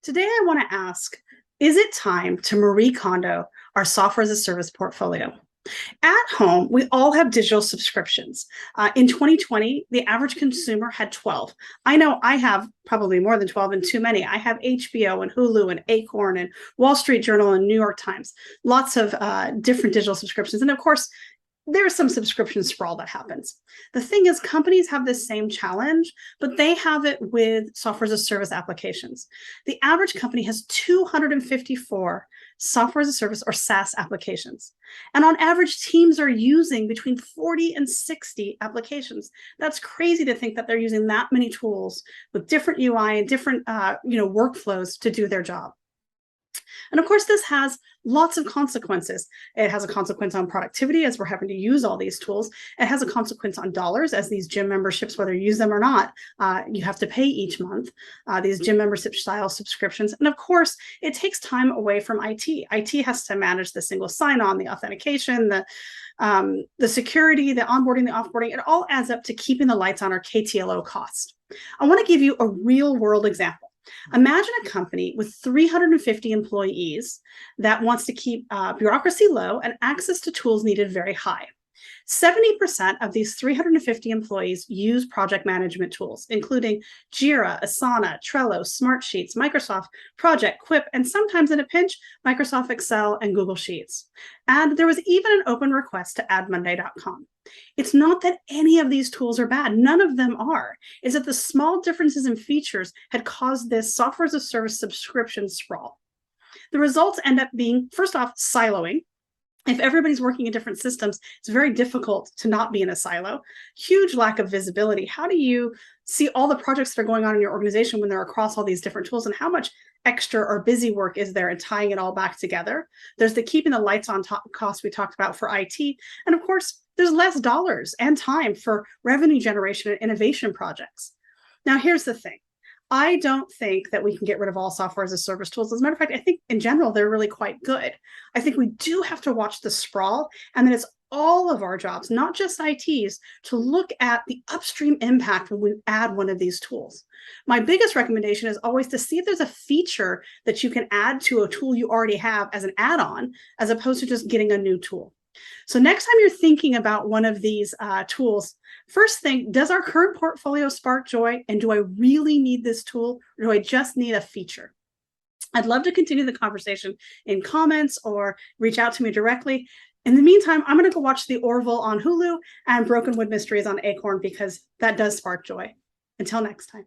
Today, I want to ask, is it time to Marie Kondo our software as a service portfolio? At home, we all have digital subscriptions. In 2020, the average consumer had 12. I know I have probably more than 12 and too many. I have HBO and Hulu and Acorn and Wall Street Journal and New York Times, lots of different digital subscriptions. And of course, there's some subscription sprawl that happens. The thing is, companies have this same challenge, but they have it with software as a service applications. The average company has 254 software as a service or SaaS applications. And on average, teams are using between 40 and 60 applications. That's crazy to think that they're using that many tools with different UI and different workflows to do their job. And of course, this has lots of consequences. It has a consequence on productivity as we're having to use all these tools. It has a consequence on dollars as these gym memberships, whether you use them or not, you have to pay each month, these gym membership style subscriptions. And of course, it takes time away from IT. IT has to manage the single sign-on, the authentication, the security, the onboarding, the offboarding. It all adds up to keeping the lights on our KTLO cost. I want to give you a real world example. Imagine a company with 350 employees that wants to keep bureaucracy low and access to tools needed very high. 70% of these 350 employees use project management tools, including Jira, Asana, Trello, Smartsheets, Microsoft Project, Quip, and sometimes in a pinch, Microsoft Excel and Google Sheets. And there was even an open request to add Monday.com. It's not that any of these tools are bad. None of them are. It's that the small differences in features had caused this software as a service subscription sprawl. The results end up being, first off, siloing. If everybody's working in different systems, it's very difficult to not be in a silo. Huge lack of visibility. How do you see all the projects that are going on in your organization when they're across all these different tools, and how much extra or busy work is there in tying it all back together? There's the keeping the lights on top cost we talked about for IT. And of course, there's less dollars and time for revenue generation and innovation projects. Now, here's the thing. I don't think that we can get rid of all software as a service tools. As a matter of fact, I think in general, they're really quite good. I think we do have to watch the sprawl, and then it's all of our jobs, not just IT's, to look at the upstream impact when we add one of these tools. My biggest recommendation is always to see if there's a feature that you can add to a tool you already have as an add-on, as opposed to just getting a new tool. So next time you're thinking about one of these tools, first think, does our current portfolio spark joy? And do I really need this tool, or do I just need a feature? I'd love to continue the conversation in comments or reach out to me directly. In the meantime, I'm going to go watch The Orville on Hulu and Brokenwood Mysteries on Acorn, because that does spark joy. Until next time.